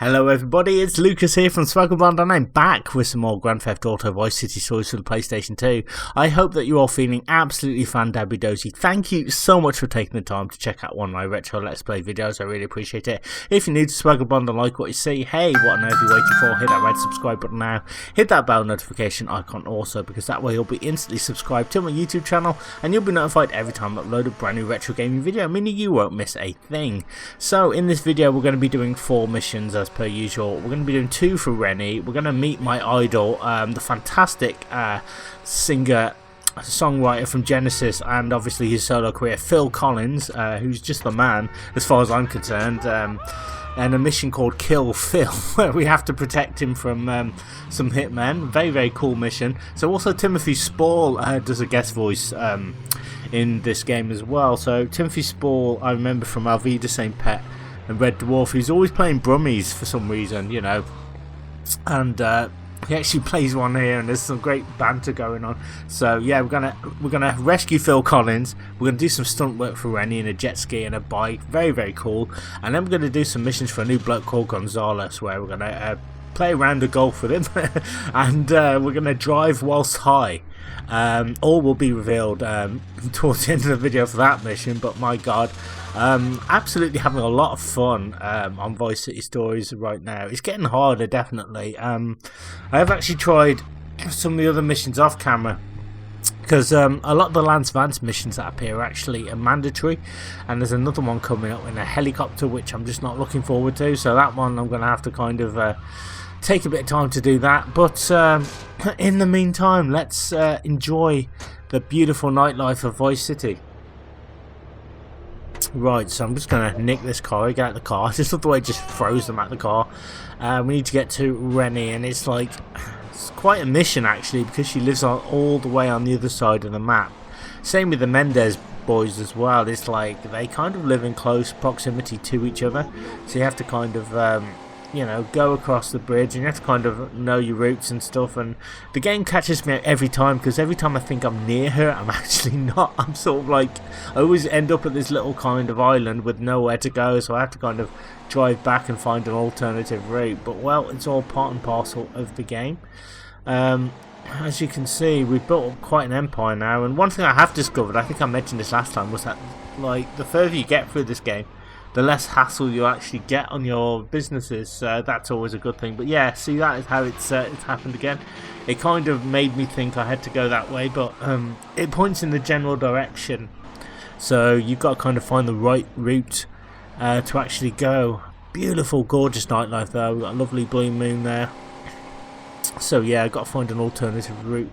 Hello everybody, it's Lucas here from Swagglebond and I'm back with some more Grand Theft Auto Vice City stories for the PlayStation 2. I hope that you're all feeling absolutely fan-dabby-dozy. Thank you so much for taking the time to check out one of my retro Let's Play videos, I really appreciate it. If you're new to Swagglebond and like what you see, hey, what on earth are you waiting for? Hit that red subscribe button now, hit that bell notification icon also, because that way you'll be instantly subscribed to my YouTube channel and you'll be notified every time I upload a brand new retro gaming video, meaning you won't miss a thing. So in this video we're going to be doing 4 missions as per usual. We're going to be doing 2 for Rennie. We're going to meet my idol, the fantastic singer, songwriter from Genesis, and obviously his solo career, Phil Collins, who's just the man as far as I'm concerned, and a mission called Kill Phil, where we have to protect him from some hitmen. Very, very cool mission. So also Timothy Spall does a guest voice in this game as well. So Timothy Spall, I remember from Alvida St. Pet and Red Dwarf, who's always playing Brummies for some reason, you know, and he actually plays one here, and there's some great banter going on. So yeah, we're gonna rescue Phil Collins. We're gonna do some stunt work for Rennie in a jet ski and a bike, very, very cool. And then we're gonna do some missions for a new bloke called Gonzalez, where we're gonna play around the golf with him, and we're gonna drive whilst high. All will be revealed towards the end of the video for that mission, but my god, absolutely having a lot of fun on Vice City Stories right now. It's getting harder, definitely. I have actually tried some of the other missions off camera, because a lot of the Lance Vance missions that appear are actually mandatory, and there's another one coming up in a helicopter which I'm just not looking forward to, so that one I'm going to have to kind of take a bit of time to do that. But in the meantime, let's enjoy the beautiful nightlife of Vice City. Right, so I'm just going to nick this car, get out of the car. I just love the way it just throws them at the car. We need to get to Rennie, and it's like, it's quite a mission actually, because she lives all the way on the other side of the map. Same with the Mendez boys as well. It's like they kind of live in close proximity to each other, so you have to kind of you know, go across the bridge, and you have to kind of know your routes and stuff. And the game catches me out every time, because every time I think I'm near her, I'm actually not. I'm sort of like, I always end up at this little kind of island with nowhere to go, so I have to kind of drive back and find an alternative route. But well, it's all part and parcel of the game. As you can see, we've built up quite an empire now, and one thing I have discovered, I think I mentioned this last time, was that like the further you get through this game, the less hassle you actually get on your businesses. That's always a good thing. But yeah, see, that is how it's happened again. It kind of made me think I had to go that way, but it points in the general direction, so you've got to kind of find the right route to actually go. Beautiful, gorgeous nightlife though. We've got a lovely blue moon there, so yeah, I've got to find an alternative route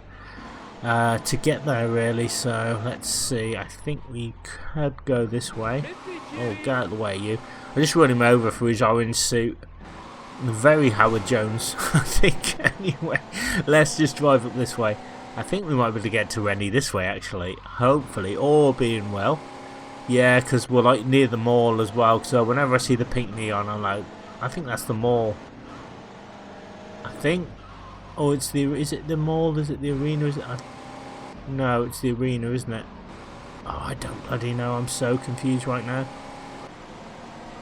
to get there really. So let's see, I think we could go this way. Oh, get out of the way, you. I just run him over for his orange suit. Very Howard Jones, I think. Anyway, let's just drive up this way. I think we might be able to get to Rennie this way, actually. Hopefully, all being well. Yeah, because we're like near the mall as well. So whenever I see the pink neon, I'm like, I think that's the mall. I think. Oh, it's the. Is it the mall? Is it the arena? Is it? No, it's the arena, isn't it? Oh, I don't bloody know. I'm so confused right now.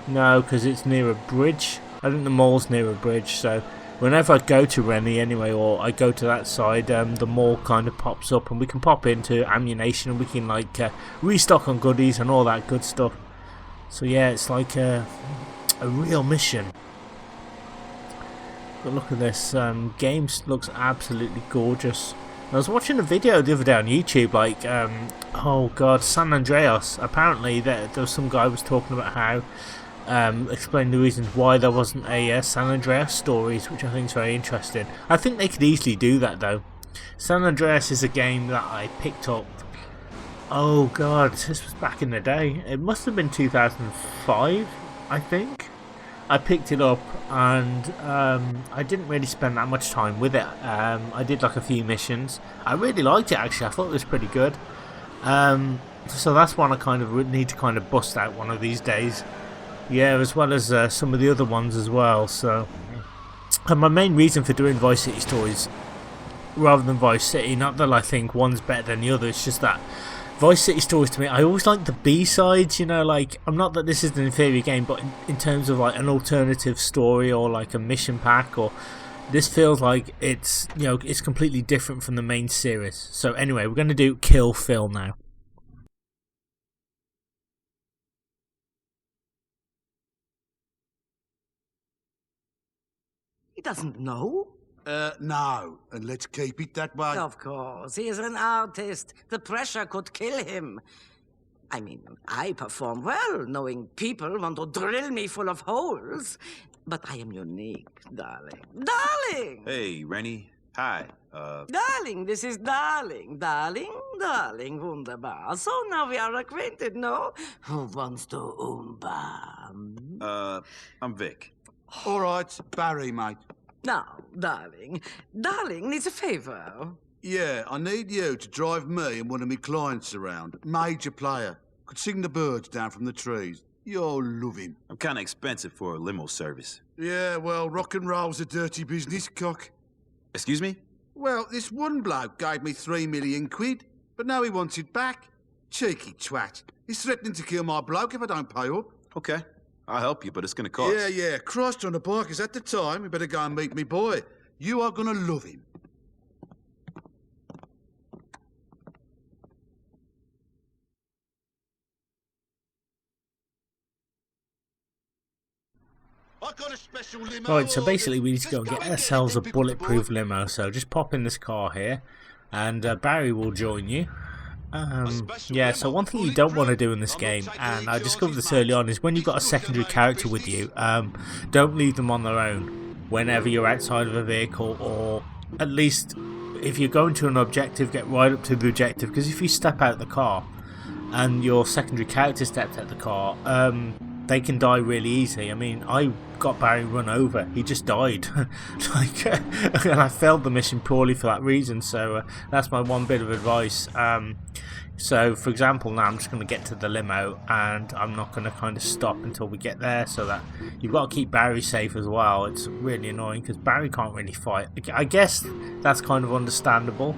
No, because it's near a bridge. I think the mall's near a bridge, so whenever I go to Rennie anyway, or I go to that side, the mall kind of pops up, and we can pop into ammunition, and we can like restock on goodies and all that good stuff. So yeah, it's like a real mission. But look at this. Game looks absolutely gorgeous. I was watching a video the other day on YouTube, like, oh god, San Andreas. Apparently there was some guy was talking about how, explaining the reasons why there wasn't a San Andreas stories, which I think is very interesting. I think they could easily do that though. San Andreas is a game that I picked up, oh god, this was back in the day. It must have been 2005, I think. I picked it up, and I didn't really spend that much time with it. I did like a few missions. I really liked it actually. I thought it was pretty good. So that's one I kind of need to kind of bust out one of these days. Yeah, as well as some of the other ones as well. So, and my main reason for doing Vice City Stories rather than Vice City, not that I think one's better than the other, it's just that Vice City stories to me, I always like the B-sides, you know, like, I'm not that this is an inferior game, but in terms of like an alternative story or like a mission pack, or this feels like it's, you know, it's completely different from the main series. So anyway, we're going to do Kill Phil now. He doesn't know? No, and let's keep it that way. Of course, he is an artist. The pressure could kill him. I mean, I perform well, knowing people want to drill me full of holes. But I am unique, darling. Darling! Hey, Rennie. Hi. Darling, this is darling. Darling, darling, wunderbar. So now we are acquainted, no? Who wants to I'm Vic. All right, Barry, mate. Now, darling. Darling needs a favor. Yeah, I need you to drive me and one of my clients around. Major player. Could sing the birds down from the trees. You'll love him. I'm kind of expensive for a limo service. Yeah, well, rock and roll's a dirty business, cock. Excuse me? Well, this one bloke gave me 3 million quid, but now he wants it back. Cheeky twat. He's threatening to kill my bloke if I don't pay up. Okay. I'll help you, but it's gonna cost. Yeah. Christ on the bike is at the time. We better go and meet me boy. You are gonna love him. I got a special limo. Right, so basically we need to go and get ourselves a bulletproof limo. So just pop in this car here, and Barry will join you. Yeah, so one thing you don't want to do in this game, and I discovered this early on, is when you've got a secondary character with you, don't leave them on their own whenever you're outside of a vehicle, or at least if you're going to an objective, get right up to the objective, because if you step out the car and your secondary character steps out the car, they can die really easily. I mean, I got Barry run over. He just died. And I failed the mission purely for that reason. So that's my one bit of advice. So, for example, now I'm just going to get to the limo, and I'm not going to kind of stop until we get there, so that you've got to keep Barry safe as well. It's really annoying because Barry can't really fight. I guess that's kind of understandable.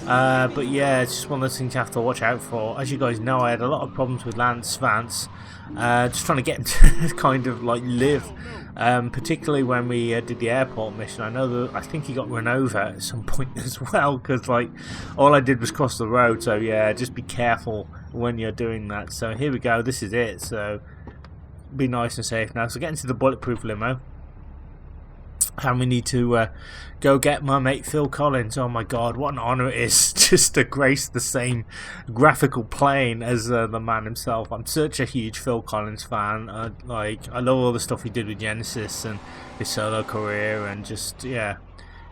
But yeah, it's just one of those things you have to watch out for. As you guys know, I had a lot of problems with Vance, just trying to get him to kind of like live, particularly when we did the airport mission. I think he got run over at some point as well, because like all I did was cross the road. So yeah, just be careful when you're doing that. So here we go, this is it. So be nice and safe now. So get into the bulletproof limo. And we need to go get my mate Phil Collins. Oh my god, what an honour it is just to grace the same graphical plane as the man himself. I'm such a huge Phil Collins fan. I love all the stuff he did with Genesis and his solo career, and just, yeah,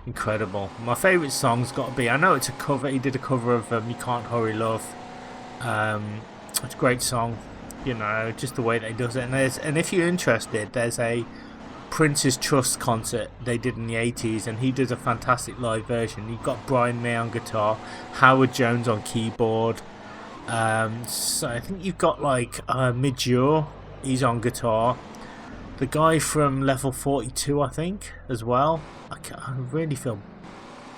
incredible. My favourite song's got to be, I know it's a cover, he did a cover of You Can't Hurry Love. It's a great song, you know, just the way that he does it. And if you're interested, there's a Prince's Trust concert they did in the 80s, and he does a fantastic live version. You've got Brian May on guitar, Howard Jones on keyboard, so I think you've got like Midjure, he's on guitar, the guy from Level 42 I think as well. I really feel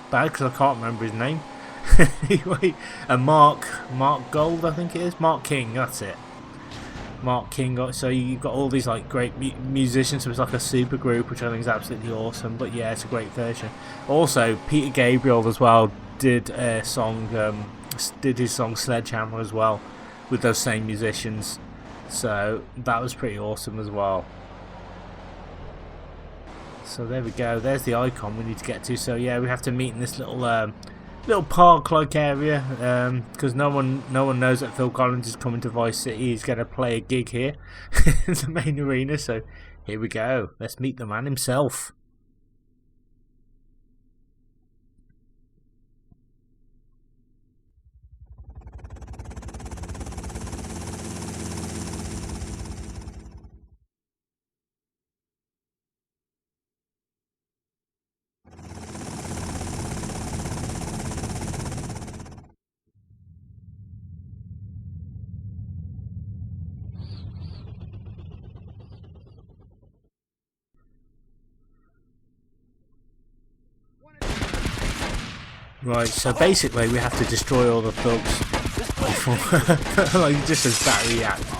bad because I can't remember his name. Anyway, and Mark Gold I think it is, Mark King, that's it, Mark King. So you've got all these like great musicians, so it's like a super group, which I think is absolutely awesome. But yeah, it's a great version. Also, Peter Gabriel as well did a song, did his song Sledgehammer as well with those same musicians. So that was pretty awesome as well. So there we go. There's the icon we need to get to. So yeah, we have to meet in this little park-like area, because no one knows that Phil Collins is coming to Vice City. He's going to play a gig here in the main arena. So here we go. Let's meet the man himself. Right, so basically we have to destroy all the thugs. before. Like, just as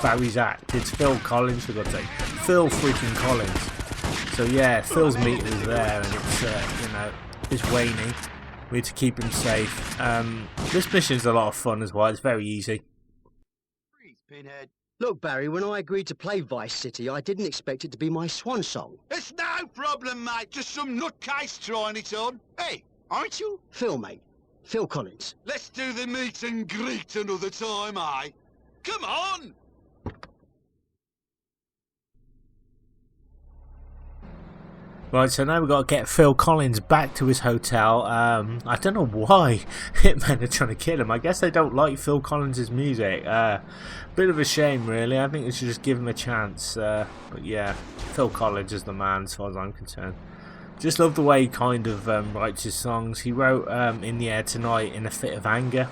Barry's act. It's Phil Collins, for God's sake. Phil freaking Collins. So yeah, Phil's meter is there, and it's you know, it's waning. We need to keep him safe. This mission's a lot of fun as well. It's very easy. Pinhead. Look, Barry, when I agreed to play Vice City, I didn't expect it to be my swan song. It's no problem, mate. Just some nutcase trying it on. Hey, aren't you? Phil, mate. Phil Collins. Let's do the meet and greet another time, eh? Come on! Right, so now we've got to get Phil Collins back to his hotel. I don't know why Hitmen are trying to kill him. I guess they don't like Phil Collins' music. Bit of a shame, really. I think they should just give him a chance. But yeah, Phil Collins is the man as far as I'm concerned. Just love the way he kind of writes his songs. He wrote In the Air Tonight in a fit of anger.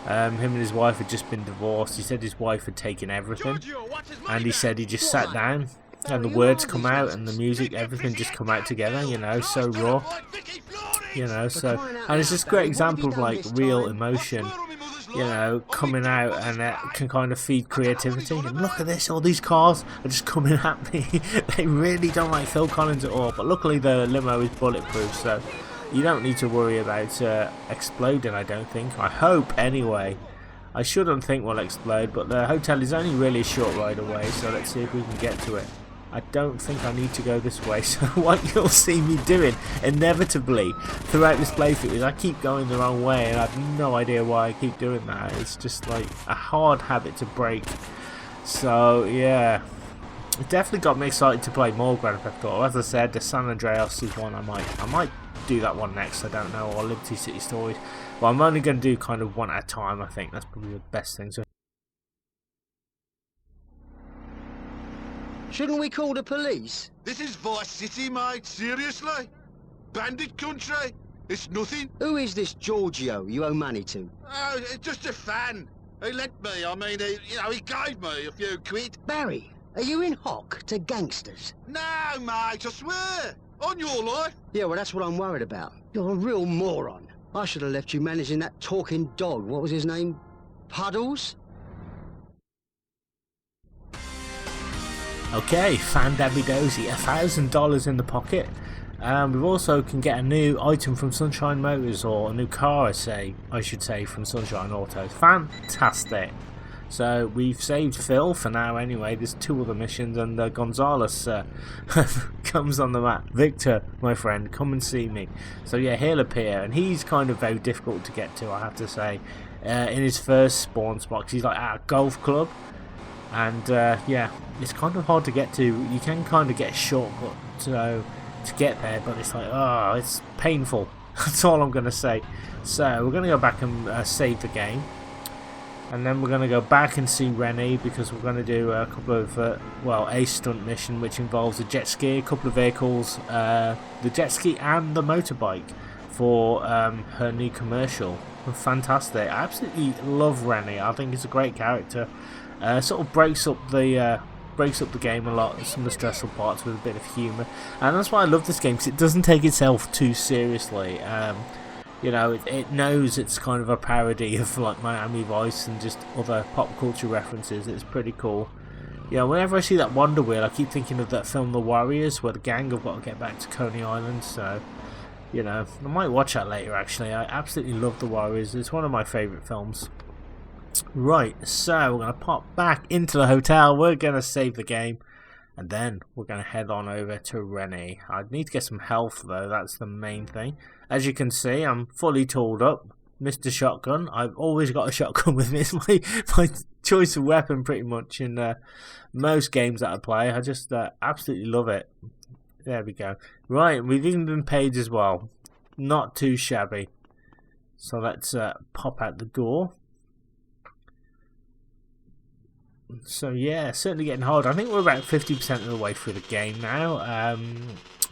Him and his wife had just been divorced. He said his wife had taken everything. And he said he just sat down. And the words come out, and the music, everything just come out together, you know, so raw, you know, so, and it's just a great example of, like, real emotion, you know, coming out, and it can kind of feed creativity. And look at this, all these cars are just coming at me. They really don't like Phil Collins at all, but luckily the limo is bulletproof, so you don't need to worry about exploding, I don't think. I hope, anyway. I shouldn't think we'll explode, but the hotel is only really a short ride away, so let's see if we can get to it. I don't think I need to go this way, so what you'll see me doing inevitably throughout this playthrough is I keep going the wrong way, and I have no idea why I keep doing that. It's just like a hard habit to break. So yeah, it definitely got me excited to play more Grand Theft Auto. As I said, the San Andreas is one I might do that one next. I don't know, or Liberty City Stories. But I'm only going to do kind of one at a time. I think that's probably the best thing. So Shouldn't we call the police? This is Vice City, mate. Seriously? Bandit country? It's nothing. Who is this Giorgio you owe money to? Oh, it's just a fan. He lent me. I mean, he gave me a few quid. Barry, are you in hock to gangsters? No, mate, I swear. On your life. Yeah, well, that's what I'm worried about. You're a real moron. I should have left you managing that talking dog. What was his name? Puddles? okay, Fan Dabby Dozy, $1,000 in the pocket. We also can get a new item from Sunshine Motors, or a new car, I should say, from Sunshine Autos. Fantastic. So we've saved Phil for now anyway. There's 2 other missions, and Gonzalez comes on the map. Victor, my friend, come and see me. So yeah, he'll appear, and he's kind of very difficult to get to, I have to say. In his first spawn spot, 'cause he's like at a golf club. And yeah, it's kind of hard to get to. You can kind of get a shortcut to get there, but it's like, oh, it's painful. That's all I'm going to say. So we're going to go back and save the game. And then we're going to go back and see Rennie, because we're going to do a couple of, well, a stunt mission which involves a jet ski, a couple of vehicles, the jet ski and the motorbike for her new commercial. Fantastic. I absolutely love Rennie. I think he's a great character. Sort of breaks up the game a lot, some of the stressful parts with a bit of humour, and that's why I love this game, because it doesn't take itself too seriously. You know, it knows it's kind of a parody of like Miami Vice and just other pop culture references. It's pretty cool. You know, whenever I see that Wonder Wheel, I keep thinking of that film The Warriors, where the gang have got to get back to Coney Island. So, you know, I might watch that later actually. I absolutely love The Warriors. It's one of my favourite films. Right, so we're going to pop back into the hotel, we're going to save the game, and then we're going to head on over to Rennie. I need to get some health though, that's the main thing. As you can see, I'm fully tooled up, Mr. Shotgun. I've always got a shotgun with me. It's my choice of weapon pretty much in most games that I play. I just absolutely love it. There we go. Right, we've even been paid as well. Not too shabby. So let's pop out the door. So yeah, certainly getting harder. I think we're about 50% of the way through the game now.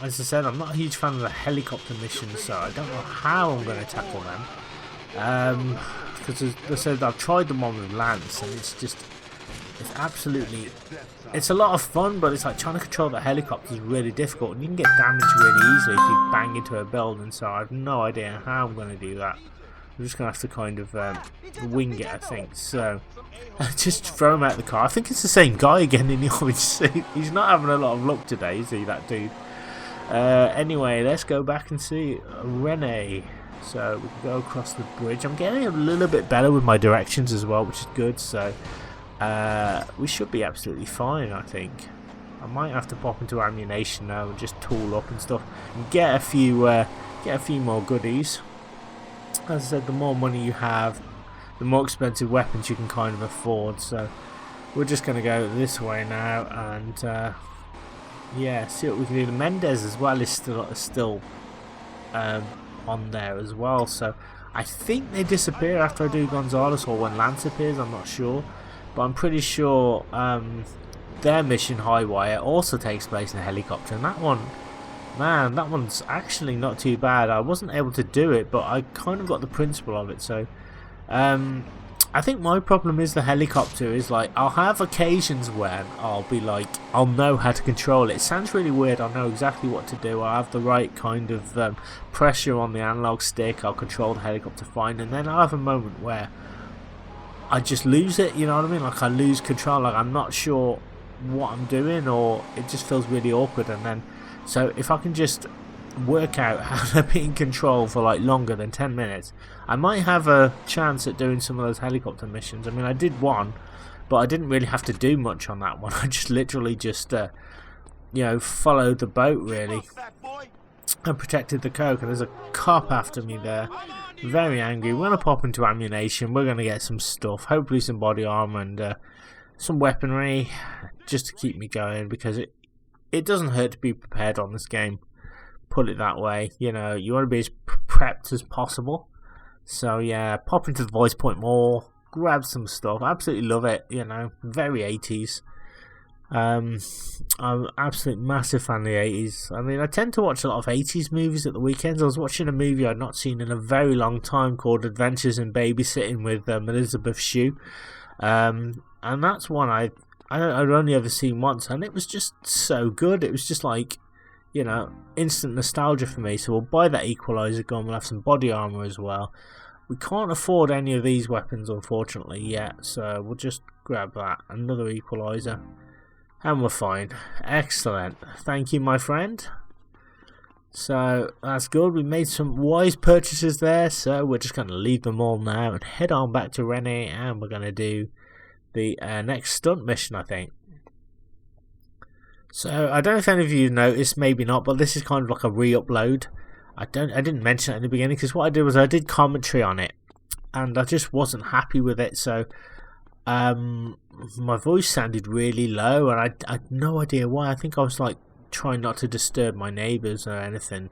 As I said, I'm not a huge fan of the helicopter missions, so I don't know how I'm going to tackle them. Because as I said, I've tried them on with Lance, and it's absolutely, it's a lot of fun, but it's like trying to control the helicopter is really difficult, and you can get damaged really easily if you bang into a building, so I have no idea how I'm going to do that. We're just going to have to kind of wing it, I think. So, just throw him out the car. I think it's the same guy again in the orange suit. He's not having a lot of luck today, is he, that dude? Anyway, let's go back and see Renee. So, we can go across the bridge. I'm getting a little bit better with my directions as well, which is good. So, we should be absolutely fine, I think. I might have to pop into ammunition now and just tool up and stuff. And get a few more goodies. As I said, the more money you have, the more expensive weapons you can kind of afford. So we're just going to go this way now and yeah, see what we can do. The Mendez as well is still on there as well. So I think they disappear after I do Gonzalez or when Lance appears. I'm not sure, but I'm pretty sure their mission Highwire also takes place in a helicopter, and that one. Man, that one's actually not too bad. I wasn't able to do it, but I kind of got the principle of it. So, I think my problem is the helicopter is like, I'll have occasions when I'll be like, I'll know how to control it. It sounds really weird. I'll know exactly what to do. I'll have the right kind of pressure on the analog stick. I'll control the helicopter fine. And then I'll have a moment where I just lose it. You know what I mean? Like I lose control. Like I'm not sure what I'm doing, or it just feels really awkward. And then so if I can just work out how to be in control for like longer than 10 minutes, I might have a chance at doing some of those helicopter missions. I mean, I did one, but I didn't really have to do much on that one. I just literally just you know, followed the boat really and protected the coke. And there's a cop after me there, very angry. We're gonna pop into ammunition. We're gonna get some stuff, hopefully some body armor and some weaponry, just to keep me going, because it doesn't hurt to be prepared on this game. Put it that way. You know, you want to be as prepped as possible. So yeah, pop into the Voice Point Mall, grab some stuff. Absolutely love it. You know, very 80s. I'm an absolute massive fan of the 80s. I mean, I tend to watch a lot of 80s movies at the weekends. I was watching a movie I'd not seen in a very long time called Adventures in Babysitting with Elizabeth Shue. And that's one I'd only ever seen once, and it was just so good. It was just like, you know, instant nostalgia for me. So we'll buy that equalizer gun. We'll have some body armor as well. We can't afford any of these weapons, unfortunately, yet. So we'll just grab that. Another equalizer. And we're fine. Excellent. Thank you, my friend. So that's good. We made some wise purchases there. So we're just going to leave them all now and head on back to Renee. And we're going to do the next stunt mission, I think. So I don't know if any of you noticed, maybe not, but this is kind of like a re-upload. I didn't mention it in the beginning because what I did was I did commentary on it, and I just wasn't happy with it. So my voice sounded really low, and I had no idea why. I think I was like trying not to disturb my neighbours or anything,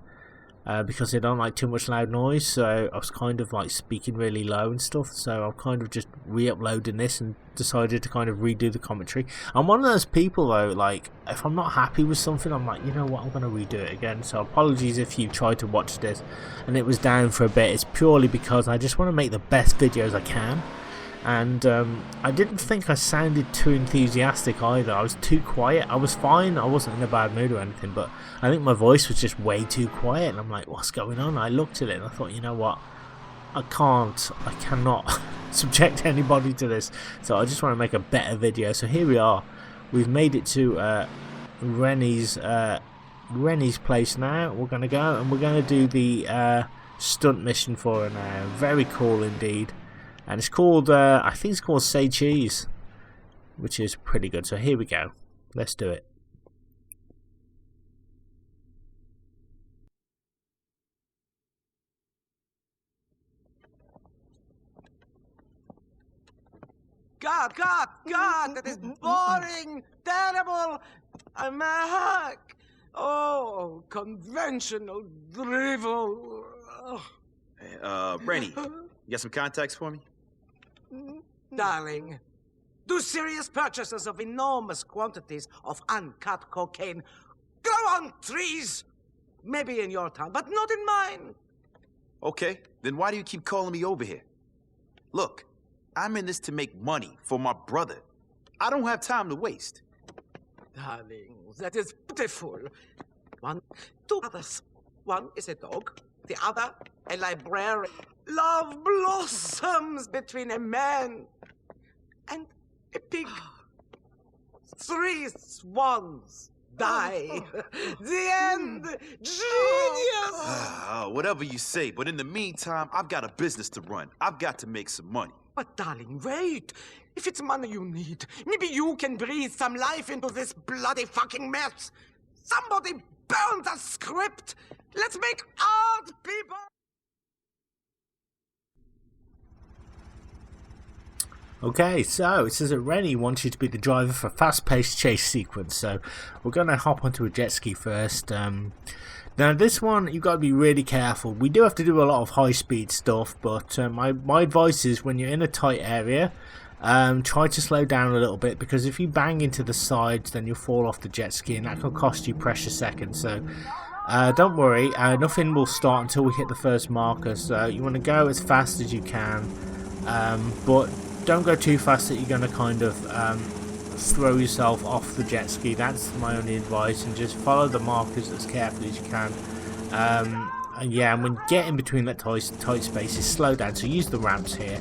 because they don't like too much loud noise. So I was kind of like speaking really low and stuff. So I'm kind of just re-uploading this and decided to kind of redo the commentary. I'm one of those people though, like if I'm not happy with something, I'm like, you know what, I'm going to redo it again. So apologies if you tried to watch this and it was down for a bit. It's purely because I just want to make the best videos I can. And I didn't think I sounded too enthusiastic either. I was too quiet. I was fine. I wasn't in a bad mood or anything, but I think my voice was just way too quiet. And I'm like, what's going on? I looked at it and I thought, you know what? I cannot subject anybody to this. So I just want to make a better video. So here we are. We've made it to Rennie's place now. We're going to go and we're going to do the stunt mission for her now. Very cool indeed. And it's called, I think it's called Say Cheese, which is pretty good. So here we go. Let's do it. God, that is boring, terrible. I'm a hack. Oh, conventional drivel. Hey, Rennie, you got some contacts for me? Darling, do serious purchases of enormous quantities of uncut cocaine grow on trees? Maybe in your town, but not in mine. Okay, then why do you keep calling me over here? Look, I'm in this to make money for my brother. I don't have time to waste. Darling, that is pitiful. Two others. One is a dog, the other a librarian. Love blossoms between a man and a pig. 3 swans die. The end. Genius. Whatever you say, but in the meantime, I've got a business to run. I've got to make some money. But darling, wait. If it's money you need, maybe you can breathe some life into this bloody fucking mess. Somebody burn the script. Let's make art, people. Okay, so it says that Rennie wants you to be the driver for a fast-paced chase sequence, so we're going to hop onto a jet ski first. Now this one, you've got to be really careful. We do have to do a lot of high-speed stuff, but my advice is when you're in a tight area, try to slow down a little bit, because if you bang into the sides, then you'll fall off the jet ski, and that can cost you precious seconds. So don't worry, nothing will start until we hit the first marker, so you want to go as fast as you can, but don't go too fast that you're going to kind of throw yourself off the jet ski. That's my only advice, and just follow the markers as carefully as you can. And yeah, and when you get in between that tight spaces, slow down, so use the ramps here.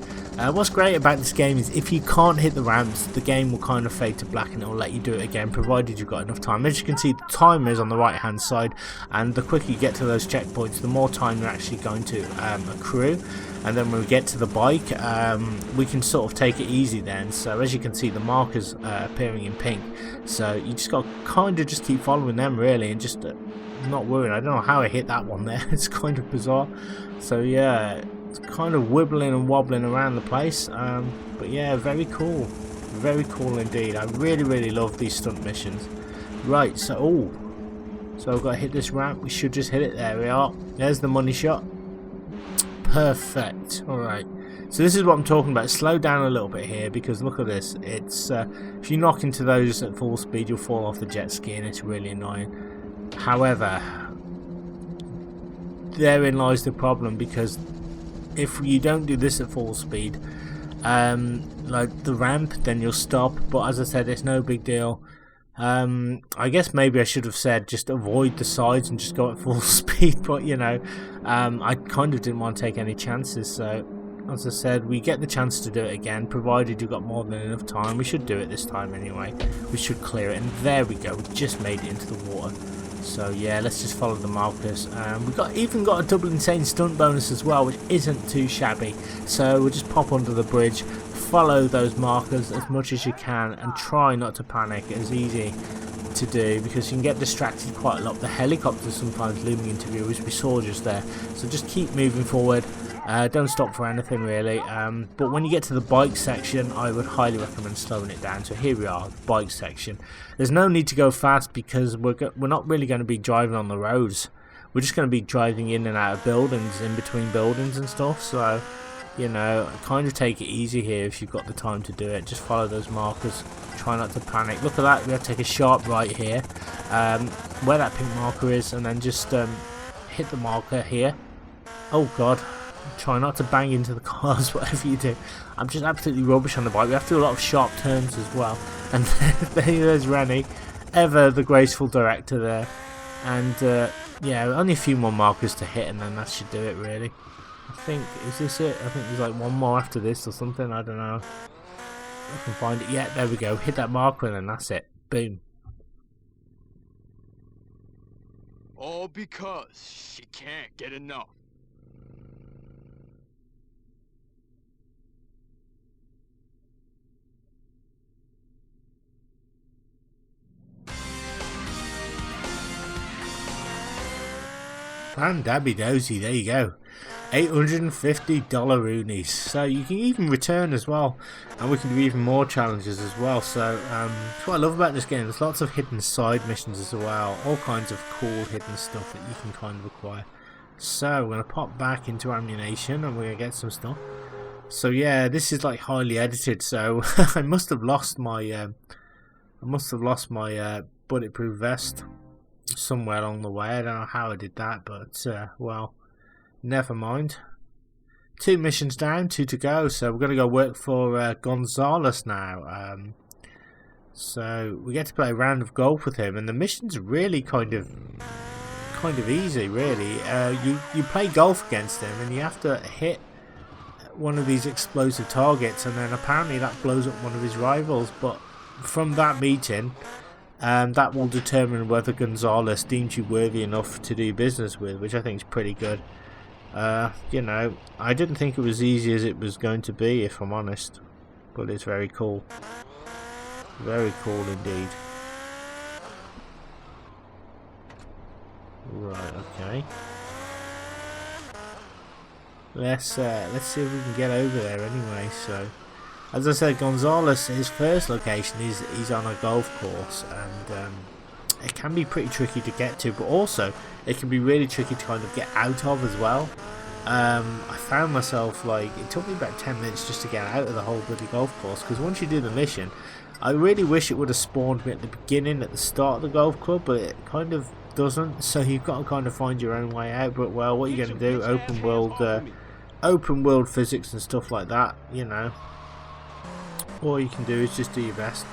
What's great about this game is if you can't hit the ramps, the game will kind of fade to black and it will let you do it again, provided you've got enough time. As you can see, the timer is on the right hand side, and the quicker you get to those checkpoints, the more time you're actually going to accrue. And then when we get to the bike, we can sort of take it easy then. So as you can see, the markers appearing in pink, so you just got to kind of just keep following them really, and just not worrying. I don't know how I hit that one there. It's kind of bizarre. So yeah, it's kind of wibbling and wobbling around the place, but yeah, very cool indeed. I really love these stunt missions. Right, so so I've got to hit this ramp. We should just hit it. There we are. There's the money shot. Perfect. Alright, so this is what I'm talking about. Slow down a little bit here, because look at this. It's if you knock into those at full speed, you'll fall off the jet ski, and it's really annoying. However, therein lies the problem, because if you don't do this at full speed, like the ramp, then you'll stop. But as I said, it's no big deal. I guess maybe I should have said just avoid the sides and just go at full speed, but you know, I kind of didn't want to take any chances. So as I said, we get the chance to do it again, provided you've got more than enough time. We should do it this time anyway. We should clear it, and there we go. We just made it into the water. So yeah, let's just follow the markers. We've even got a double insane stunt bonus as well, which isn't too shabby. So we'll just pop under the bridge, follow those markers as much as you can, and try not to panic. It's easy to do because you can get distracted quite a lot. The helicopters sometimes looming into view, as we saw just there. So just keep moving forward. Don't stop for anything really. But when you get to the bike section, I would highly recommend slowing it down. So here we are, bike section. There's no need to go fast because we're not really going to be driving on the roads. We're just going to be driving in and out of buildings, in between buildings and stuff. So, you know, kind of take it easy here if you've got the time to do it. Just follow those markers. Try not to panic. Look at that. We have to take a sharp right here, where that pink marker is, and then just hit the marker here. Oh God. Try not to bang into the cars, whatever you do. I'm just absolutely rubbish on the bike. We have to do a lot of sharp turns as well. And there's Rennie, ever the graceful director there. And yeah, only a few more markers to hit, and then that should do it really. I think, is this it? I think there's like one more after this or something. I don't know. I can find it. Yeah, there we go. Hit that marker, and then that's it. Boom. All because she can't get enough. And dabby dozy, there you go. $850 roonies. So you can even return as well, and we can do even more challenges as well. So that's what I love about this game. There's lots of hidden side missions as well, all kinds of cool hidden stuff that you can kind of acquire. So we're gonna pop back into ammunition, and we're gonna get some stuff. So yeah, this is like highly edited. So I must have lost my bulletproof vest somewhere along the way. I don't know how I did that, but well, never mind. 2 missions down, 2 to go. So we're going to go work for Gonzalez now. So we get to play a round of golf with him, and the mission's really kind of easy, really. You play golf against him, and you have to hit one of these explosive targets, and then apparently that blows up one of his rivals. But from that meeting, that will determine whether Gonzalez deems you worthy enough to do business with, which I think is pretty good. You know, I didn't think it was easy as it was going to be, if I'm honest, but it's very cool. Very cool indeed. Right, okay. Let's see if we can get over there anyway. So, as I said, Gonzalez, his first location is he's on a golf course, and it can be pretty tricky to get to, but also it can be really tricky to kind of get out of as well. I found myself, like, it took me about 10 minutes just to get out of the whole bloody golf course, because once you do the mission, I really wish it would have spawned me at the beginning, at the start of the golf club, but it kind of doesn't, so you've got to kind of find your own way out. But well, what are you going to do? Open world physics and stuff like that, you know. All you can do is just do your best.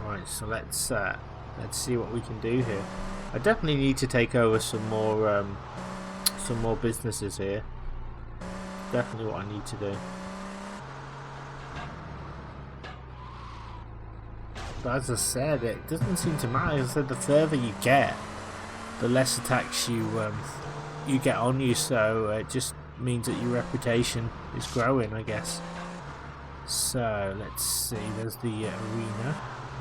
Right, so let's see what we can do here. I definitely need to take over some more businesses here. Definitely what I need to do. But as I said, it doesn't seem to matter. As I said, the further you get, the less attacks you get on you. So it just means that your reputation is growing, I guess. So let's see. There's the arena.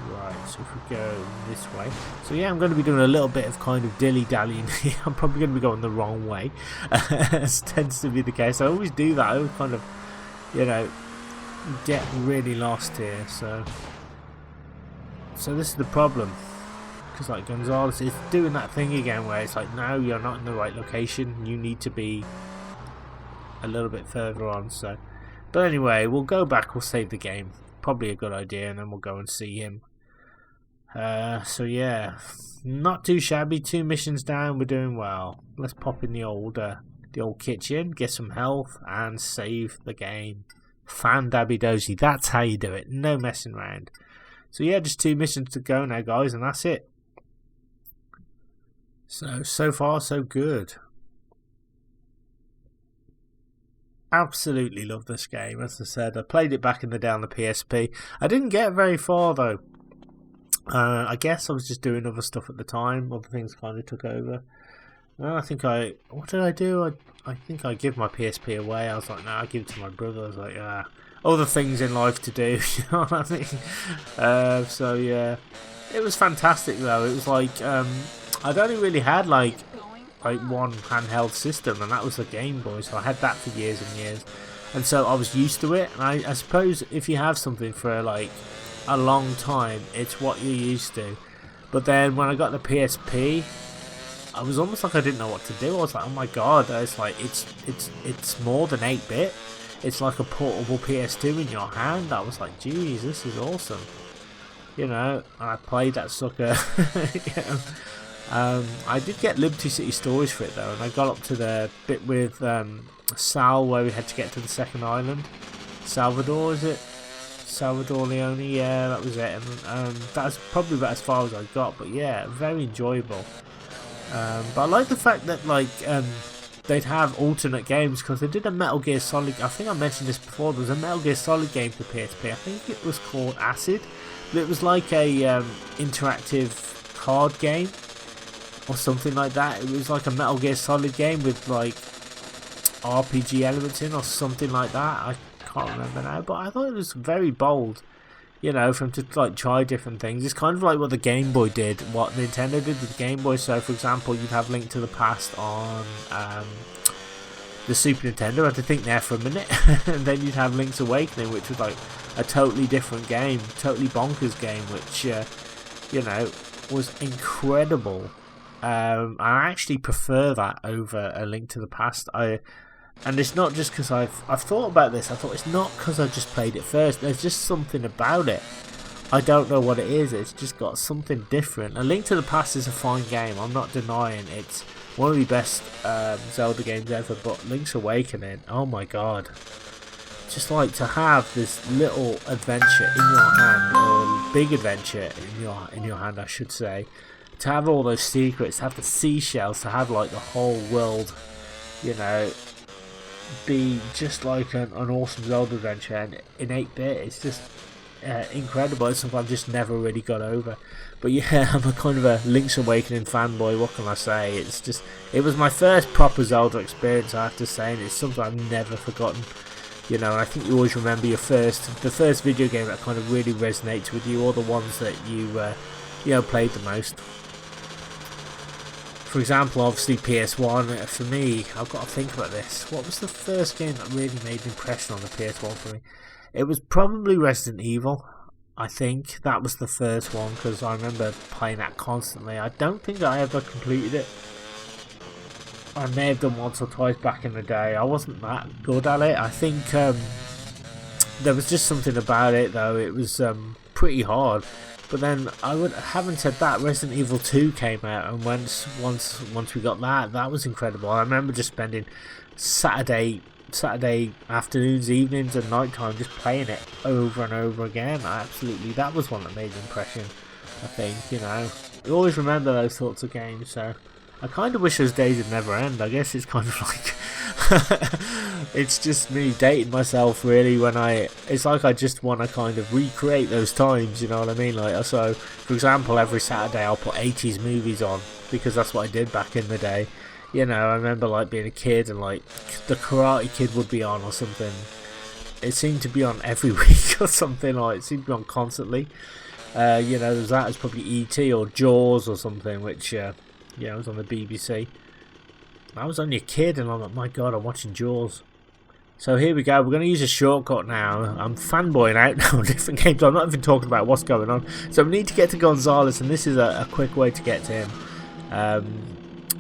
Right, so if we go this way, so yeah, I'm going to be doing a little bit of kind of dilly-dallying here. I'm probably going to be going the wrong way, as tends to be the case. I always do that. I always kind of, you know, get really lost here. So this is the problem, because like Gonzalez is doing that thing again where it's like, no, you're not in the right location. You need to be a little bit further on. So, but anyway, we'll go back. We'll save the game. Probably a good idea, and then we'll go and see him. So yeah, not too shabby. 2 missions down, we're doing well. Let's pop in the old kitchen, get some health, and save the game. Fan dabby dozy, that's how you do it. No messing around. So yeah, just 2 missions to go now, guys, and that's it. So far so good. Absolutely love this game. As I said, I played it back in the day on the PSP. I didn't get very far though. I guess I was just doing other stuff at the time. Other things kind of took over. What did I do? I think I give my PSP away. I was like, no, I give it to my brother. I was like, other things in life to do. You know what I mean? So yeah, it was fantastic though. It was like I'd only really had like one handheld system, and that was the Game Boy, so I had that for years and years, and so I was used to it. And I suppose if you have something for like a long time, it's what you're used to. But then when I got the PSP, I was almost like I didn't know what to do. I was like, oh my god, it's like it's more than 8-bit. It's like a portable PS2 in your hand. I was like, geez, this is awesome, you know. And I played that sucker. You know? I did get Liberty City Stories for it though, and I got up to the bit with Sal where we had to get to the second island. Salvador, is it? Salvador Leone, yeah, that was it. And that's probably about as far as I got, but yeah, very enjoyable. But I like the fact that like they'd have alternate games, because they did a Metal Gear Solid. I think I mentioned this before. There was a Metal Gear Solid game for PSP. I think it was called Acid, but it was like a interactive card game or something like that. It was like a Metal Gear Solid game with like RPG elements in or something like that. I can't remember now, but I thought it was very bold, you know, for him to like try different things. It's kind of like what the Game Boy did, what Nintendo did with the Game Boy. So for example, you'd have Link to the Past on the Super Nintendo. I had to think there for a minute. And then you'd have Link's Awakening, which was like a totally different game, totally bonkers game, which you know, was incredible. I actually prefer that over A Link to the Past. And it's not just because I've thought about this. I thought it's not because I just played it first. There's just something about it. I don't know what it is. It's just got something different. A Link to the Past is a fine game. I'm not denying it's one of the best Zelda games ever. But Link's Awakening, oh my god! Just like to have this little adventure in your hand, or big adventure in your hand, I should say. to have all those secrets, to have the seashells, to have like the whole world, you know, be just like an awesome Zelda adventure, and in 8-bit, it's just incredible. It's something I've just never really got over. But yeah, I'm a kind of a Link's Awakening fanboy. What can I say? It's just, it was my first proper Zelda experience, I have to say, and it's something I've never forgotten. You know, and I think you always remember the first video game that kind of really resonates with you, or the ones that you know, played the most. For example, obviously PS1, for me, I've got to think about this. What was the first game that really made an impression on the PS1 for me? It was probably Resident Evil. I think that was the first one, because I remember playing that constantly. I don't think I ever completed it. I may have done once or twice back in the day. I wasn't that good at it. I think there was just something about it, though. It was pretty hard. But then, having said that, Resident Evil 2 came out, and once we got that, that was incredible. I remember just spending Saturday afternoons, evenings, and night time just playing it over and over again. That was one that made an impression, I think, you know. I always remember those sorts of games, so I kind of wish those days would never end. I guess it's kind of like it's just me dating myself, really, it's like I just want to kind of recreate those times, you know what I mean? Like, so for example, every Saturday I'll put 80s movies on, because that's what I did back in the day. You know, I remember like being a kid, and like the Karate Kid would be on or something. It seemed to be on every week or something, like it seemed to be on constantly. You know, there was that, it was probably E.T. or Jaws or something, which yeah, it was on the BBC. I was only a kid, and I'm like, my god, I'm watching Jaws. So here we go, we're going to use a shortcut now. I'm fanboying out now on different games, I'm not even talking about what's going on. So we need to get to Gonzalez, and this is a quick way to get to him.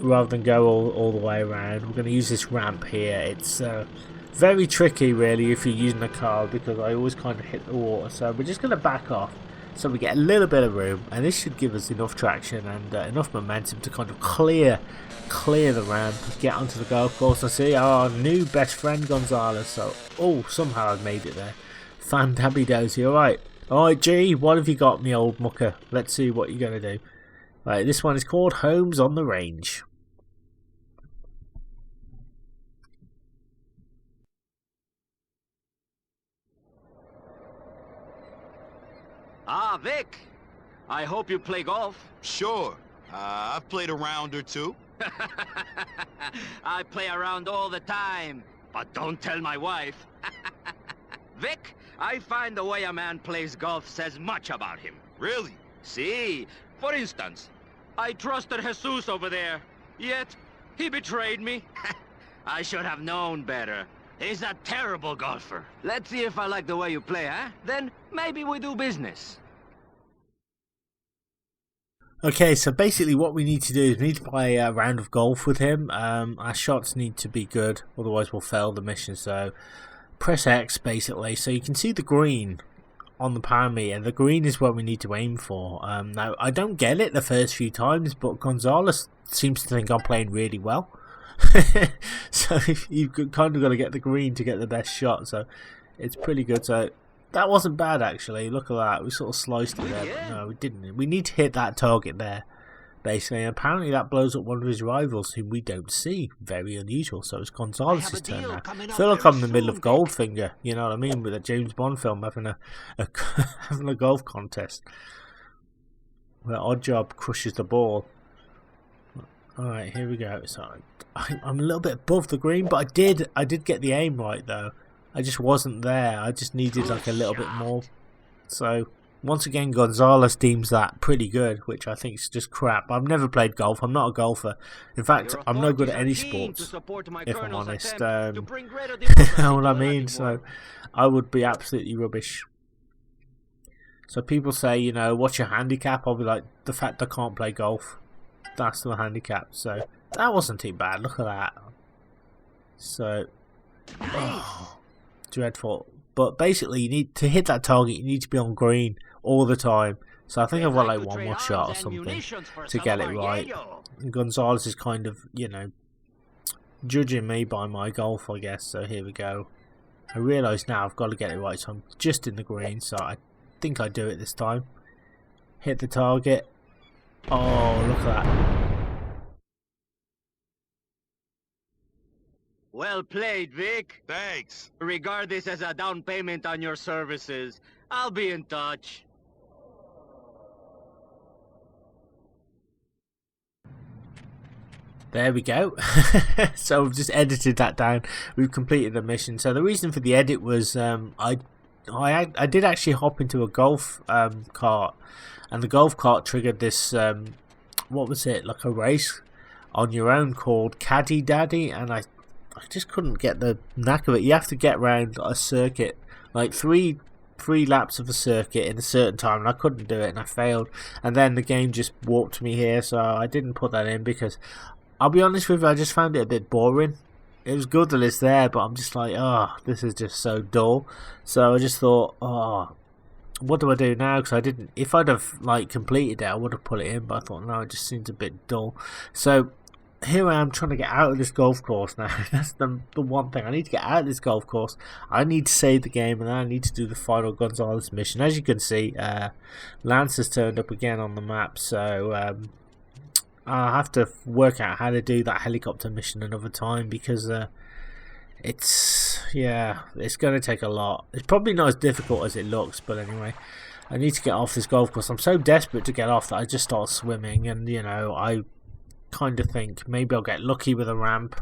Rather than go all the way around, we're going to use this ramp here. It's very tricky, really, if you're using a car, because I always kind of hit the water. So we're just going to back off, so we get a little bit of room, and this should give us enough traction and enough momentum to kind of clear the ramp, get onto the golf course, and see our new best friend Gonzalez. So, somehow I've made it there. Fan dabby dozy. Alright, G, what have you got, me old mucker? Let's see what you're going to do. Right, this one is called Homes on the Range. Ah, Vic. I hope you play golf. Sure. I've played a round or two. I play around all the time, but don't tell my wife. Vic, I find the way a man plays golf says much about him. Really? See, for instance, I trusted Jesus over there, yet he betrayed me. I should have known better. He's a terrible golfer. Let's see if I like the way you play, huh? Then maybe we do business. Okay, so basically what we need to do is we need to play a round of golf with him. Our shots need to be good, otherwise we'll fail the mission. So press X, basically. So you can see the green on the power meter. The green is what we need to aim for. Now, I don't get it the first few times, but Gonzalez seems to think I'm playing really well. So you've kind of got to get the green to get the best shot. So it's pretty good. So that wasn't bad, actually. Look at that. We sort of sliced it there, but no, we didn't. We need to hit that target there, basically. And apparently that blows up one of his rivals, whom we don't see. Very unusual. So it's Gonzalez's turn now. I feel like I'm in the middle of Goldfinger, you know what I mean, with a James Bond film having having a golf contest where Oddjob crushes the ball. Alright, here we go. So I'm a little bit above the green, but I did get the aim right, though. I just wasn't there. I just needed like a little bit more. So once again, Gonzalez deems that pretty good, which I think is just crap. I've never played golf. I'm not a golfer. In fact, I'm no good at any sports, if I'm honest. You know what I mean? So I would be absolutely rubbish. So people say, you know, what's your handicap? I'll be like, the fact I can't play golf. That's the handicap. So that wasn't too bad. Look at that. So dreadful. But basically, you need to hit that target. You need to be on green all the time. So I think I've got like one more shot or something to get it right. And Gonzalez is kind of, you know, judging me by my golf, I guess. So here we go. I realise now I've got to get it right. So I'm just in the green. So I think I do it this time. Hit the target. Oh, look at that. Well played, Vic. Thanks. Regard this as a down payment on your services. I'll be in touch. There we go. So we've just edited that down. We've completed the mission. So the reason for the edit was I did actually hop into a golf cart, and the golf cart triggered this what was it, like a race on your own called Caddy Daddy, and I just couldn't get the knack of it. You have to get around a circuit, like three laps of a circuit in a certain time, and I couldn't do it, and I failed. And then the game just warped me here, so I didn't put that in because I'll be honest with you, I just found it a bit boring. It was good that it's there, but I'm just like, oh, this is just so dull. So I just thought, oh, what do I do now? Because I didn't. If I'd have like completed it, I would have put it in. But I thought, no, it just seems a bit dull. So here I am trying to get out of this golf course now. That's the one thing. I need to get out of this golf course. I need to save the game, and then I need to do the final Gonzalez mission. As you can see, Lance has turned up again on the map. So I'll have to work out how to do that helicopter mission another time, because it's going to take a lot. It's probably not as difficult as it looks, but anyway, I need to get off this golf course. I'm so desperate to get off that I just start swimming, and you know, I kind of think maybe I'll get lucky with a ramp.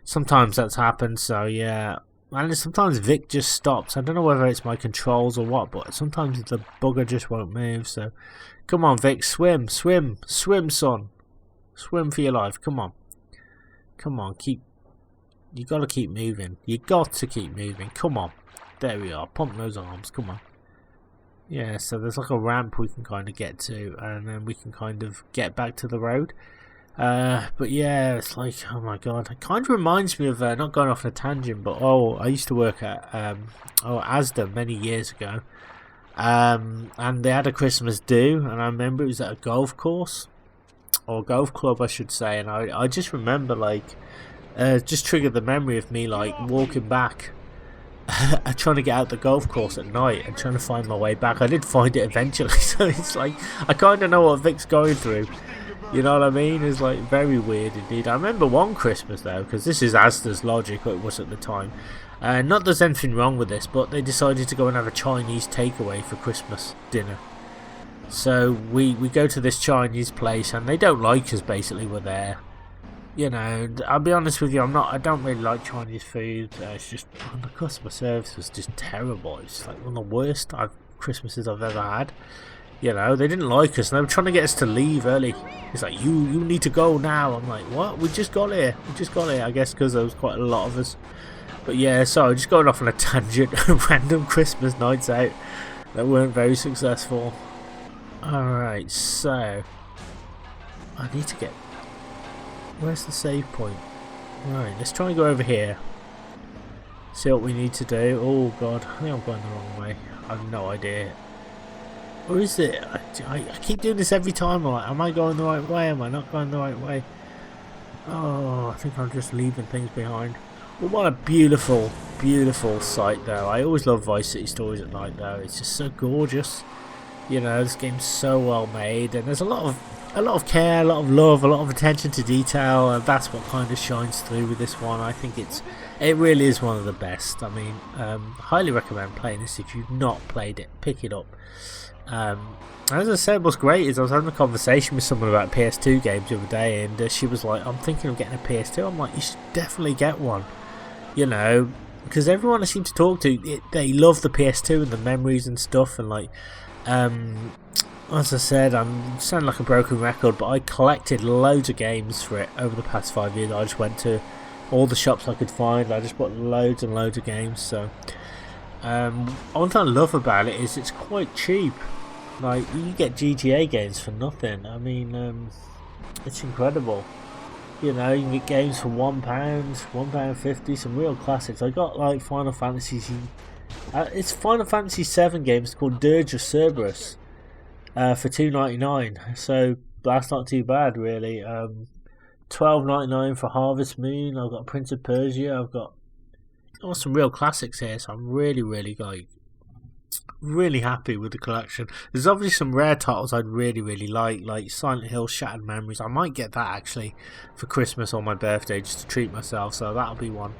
Sometimes that's happened, so yeah. And sometimes Vic just stops. I don't know whether it's my controls or what, but sometimes the bugger just won't move. So come on, Vic, swim, son. Swim for your life. Come on. You gotta keep moving. You got to keep moving. Come on. There we are. Pump those arms. Come on. Yeah, so there's like a ramp we can kind of get to, and then we can kind of get back to the road. But yeah, it's like, oh my god, it kind of reminds me of, not going off on a tangent, but I used to work at Asda many years ago, and they had a Christmas do, and I remember it was at a golf course, or golf club I should say, and I just remember like just triggered the memory of me like walking back trying to get out the golf course at night and trying to find my way back. I did find it eventually, so it's like I kind of know what Vic's going through, you know what I mean? It's like very weird indeed. I remember one Christmas though, because this is Asda's logic, but it was at the time, not there's anything wrong with this, but they decided to go and have a Chinese takeaway for Christmas dinner. So we go to this Chinese place, and they don't like us. Basically, we're there. You know, I'll be honest with you. I don't really like Chinese food. It's just the customer service was just terrible. It's like one of the worst Christmases I've ever had. You know, they didn't like us, and they were trying to get us to leave early. It's like, you need to go now. I'm like, what? We just got here. I guess because there was quite a lot of us. But yeah, so just going off on a tangent. Random Christmas nights out that weren't very successful. Alright, so I need to get... Where's the save point? Right, let's try and go over here. See what we need to do. Oh god, I think I'm going the wrong way. I have no idea. Or is it? I keep doing this every time. I'm like, am I going the right way? Am I not going the right way? Oh, I think I'm just leaving things behind. Well, what a beautiful, beautiful sight though. I always love Vice City stories at night though. It's just so gorgeous. You know, this game's so well made, and there's a lot of care, a lot of love, a lot of attention to detail, and that's what kind of shines through with this one. I think it really is one of the best. I mean, highly recommend playing this if you've not played it. Pick it up. As I said, what's great is I was having a conversation with someone about PS2 games the other day, and she was like, I'm thinking of getting a PS2. I'm like, you should definitely get one. You know, because everyone I seem to talk to, they love the PS2 and the memories and stuff, and like, as I said, I'm sounding like a broken record, but I collected loads of games for it over the past 5 years. I just went to all the shops I could find. I just bought loads and loads of games. So one thing I love about it is it's quite cheap. Like, you can get GTA games for nothing. I mean, it's incredible. You know, you can get games for £1, £1.50, some real classics. I got like Final Fantasy. It's Final Fantasy 7 games called Dirge of Cerberus for $2.99. So that's not too bad, really. $12.99 for Harvest Moon. I've got Prince of Persia. I've got some real classics here. So I'm really, really like really happy with the collection. There's obviously some rare titles I'd really like Silent Hill Shattered Memories. I might get that actually for Christmas or my birthday just to treat myself, so that'll be one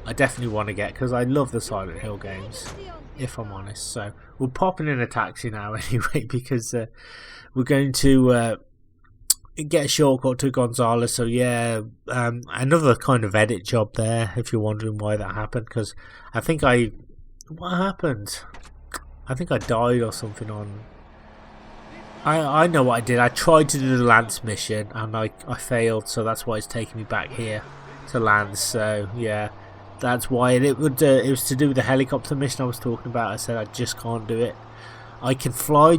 I definitely want to get because I love the Silent Hill games, if I'm honest. So we're popping in a taxi now anyway because we're going to get a shortcut to Gonzales. So yeah, another kind of edit job there if you're wondering why that happened, because I think what happened? I think I died or something on... I know what I did. I tried to do the Lance mission and I failed, so that's why it's taking me back here to Lance. So yeah, that's why it was to do with the helicopter mission I was talking about. I said I just can't do it. I can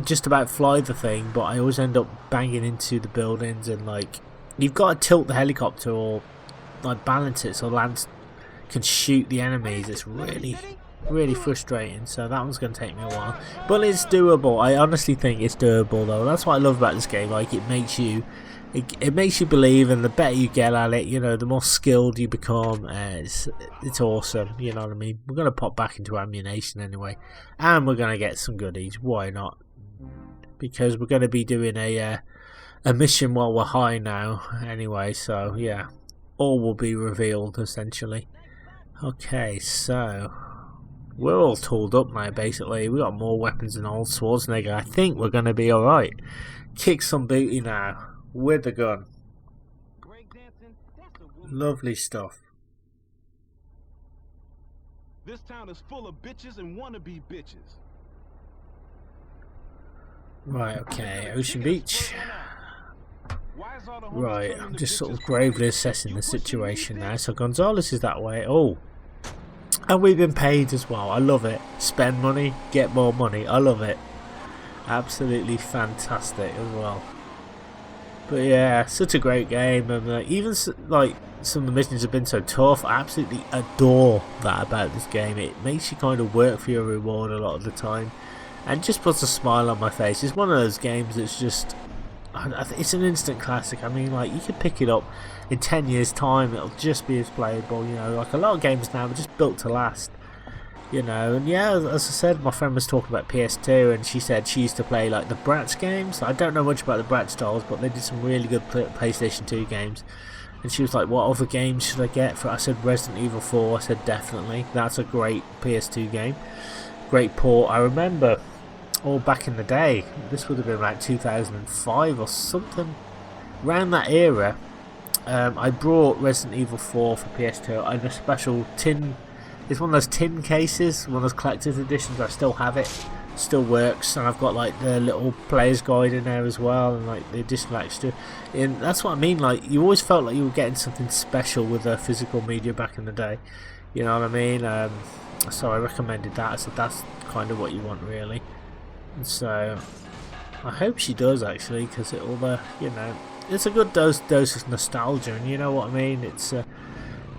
just about fly the thing, but I always end up banging into the buildings, and like you've got to tilt the helicopter or like balance it so Lance can shoot the enemies. It's really frustrating, so that one's going to take me a while, but it's doable. I honestly think it's doable though. That's what I love about this game. Like it makes you believe, and the better you get at it, you know, the more skilled you become. It's awesome, you know what I mean. We're going to pop back into ammunition anyway, and we're going to get some goodies. Why not? Because we're going to be doing a mission while we're high now anyway, so yeah, all will be revealed essentially. Okay, so we're all tooled up now basically. We got more weapons than old Schwarzenegger. I think we're going to be alright. Kick some booty now with the gun. Lovely stuff. This town is full of bitches and wannabe bitches. Right, okay, Ocean Beach. Right, I'm just sort of gravely assessing the situation now. So Gonzales is that way. Oh, and we've been paid as well. I love it. Spend money, get more money. I love it. Absolutely fantastic as well. But yeah, such a great game, and even like some of the missions have been so tough. I absolutely adore that about this game. It makes you kind of work for your reward a lot of the time, and just puts a smile on my face. It's one of those games that's just, it's an instant classic. I mean, like you could pick it up in 10 years time, it'll just be as playable. You know, like a lot of games now are just built to last. You know, and yeah, as I said, my friend was talking about PS2, and she said she used to play like the Bratz games. I don't know much about the Bratz dolls, but they did some really good PlayStation 2 games. And she was like, what other games should I get for? I said Resident Evil 4. I said definitely. That's a great PS2 game. Great port. I remember all back in the day, this would have been like 2005 or something, around that era. I brought Resident Evil 4 for PS2 in a special tin. It's one of those tin cases, one of those collector's editions. I still have it, still works, and I've got like the little player's guide in there as well, and like the additional extra. And that's what I mean. Like you always felt like you were getting something special with the physical media back in the day. You know what I mean? So I recommended that. I said that's kind of what you want really. And so I hope she does actually, because it'll, you know, it's a good dose of nostalgia, and you know what I mean. It's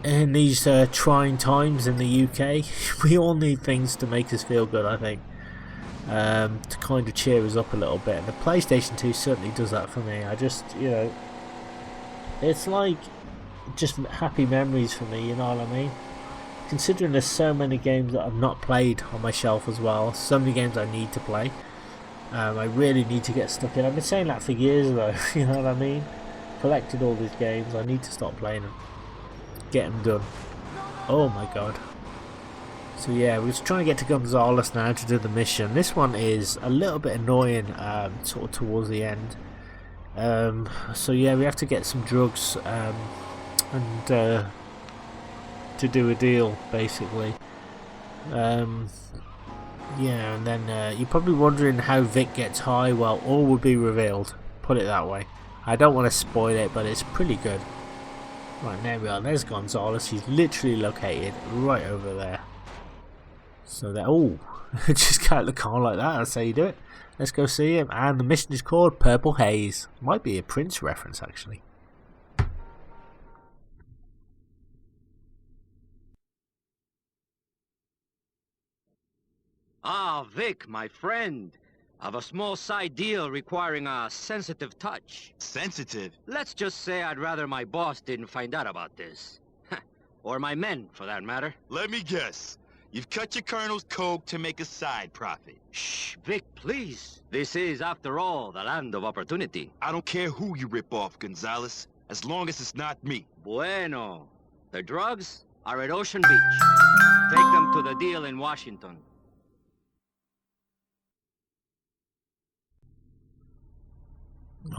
in these trying times in the UK, we all need things to make us feel good, I think, to kind of cheer us up a little bit, and the PlayStation 2 certainly does that for me. I just, you know, it's like just happy memories for me, you know what I mean, considering there's so many games that I've not played on my shelf as well, so many games I need to play. I really need to get stuck in. I've been saying that for years though, you know what I mean, collected all these games, I need to stop playing them. Get them done. Oh my god. So yeah, we're just trying to get to Gonzales now to do the mission. This one is a little bit annoying, sort of towards the end. So yeah, we have to get some drugs and to do a deal basically. Yeah, and then you're probably wondering how Vic gets high. Well, all will be revealed, put it that way. I don't want to spoil it, but it's pretty good. Right, there we are. There's Gonzales. He's literally located right over there. So that, oh, just get out of the car like that. That's how you do it. Let's go see him. And the mission is called Purple Haze. Might be a Prince reference, actually. Ah, Vic, my friend. I've a small side deal requiring a sensitive touch. Sensitive? Let's just say I'd rather my boss didn't find out about this. Or my men, for that matter. Let me guess. You've cut your colonel's coke to make a side profit. Shh, Vic, please. This is, after all, the land of opportunity. I don't care who you rip off, Gonzalez, as long as it's not me. Bueno. The drugs are at Ocean Beach. Take them to the deal in Washington.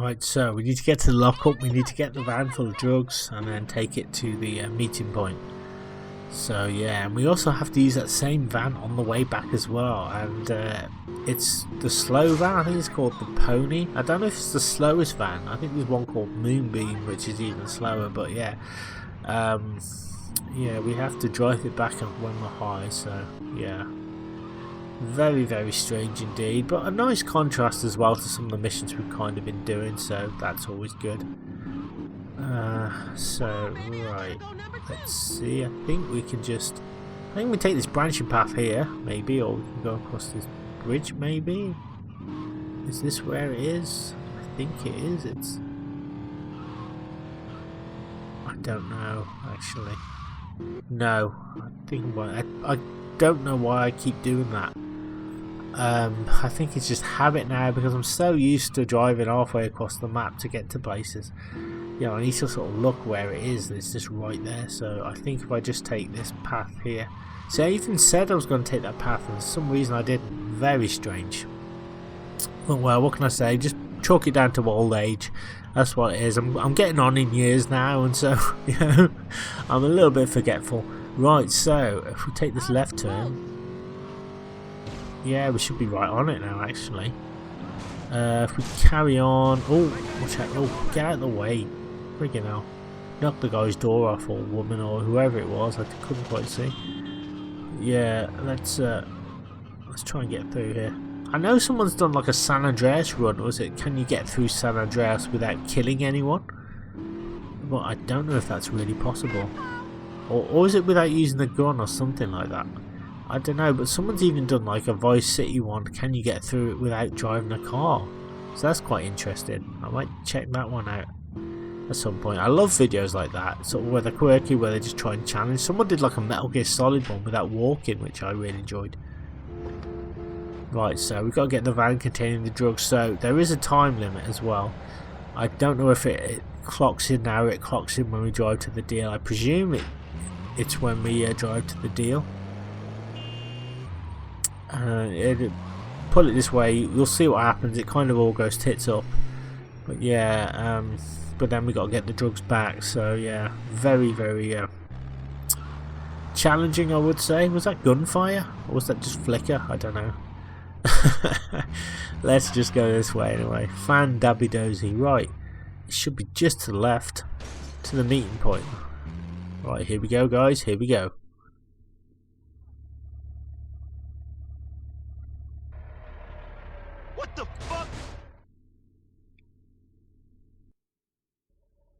Right, so we need to get to the lockup, we need to get the van full of drugs and then take it to the meeting point. So yeah, and we also have to use that same van on the way back as well, and it's the slow van. I think it's called the Pony. I don't know if it's the slowest van. I think there's one called Moonbeam which is even slower, but yeah. Yeah, we have to drive it back when we're high, so yeah. Very, very strange indeed, but a nice contrast as well to some of the missions we've kind of been doing, so that's always good. So, right, let's see, I think we take this branching path here, maybe, or we can go across this bridge, maybe? Is this where it is? I think it is, I don't know, actually. No, I don't know why I keep doing that. I think it's just habit now because I'm so used to driving halfway across the map to get to places. You know, I need to sort of look where it is. It's just right there. So I think if I just take this path here. See, I even said I was going to take that path, and for some reason I didn't. Very strange. But well, what can I say? Just chalk it down to old age. That's what it is. I'm getting on in years now, and so you know, I'm a little bit forgetful. Right, so if we take this left turn. Yeah, we should be right on it now, actually. If we carry on... Oh, watch out. Oh, get out of the way. Friggin' hell. Knock the guy's door off, or woman, or whoever it was. I couldn't quite see. Yeah, let's try and get through here. I know someone's done like a San Andreas run. Was it, can you get through San Andreas without killing anyone? But I don't know if that's really possible. Or is it without using the gun or something like that? I don't know, but someone's even done like a Vice City one. Can you get through it without driving a car? So that's quite interesting. I might check that one out at some point. I love videos like that, sort of where they're quirky, where they just try and challenge. Someone did like a Metal Gear Solid one without walking, which I really enjoyed. Right, so we've got to get the van containing the drugs. So there is a time limit as well. I don't know if it clocks in now or it clocks in when we drive to the deal. I presume it's when we drive to the deal. Put it this way, you'll see what happens. It kind of all goes tits up, but yeah, but then we got to get the drugs back. So yeah, very, very challenging, I would say. Was that gunfire or was that just flicker? I don't know. Let's just go this way anyway. Fan dabby dozy. Right, it should be just to the left, to the meeting point. Right, here we go, guys. Here we go. What the fuck?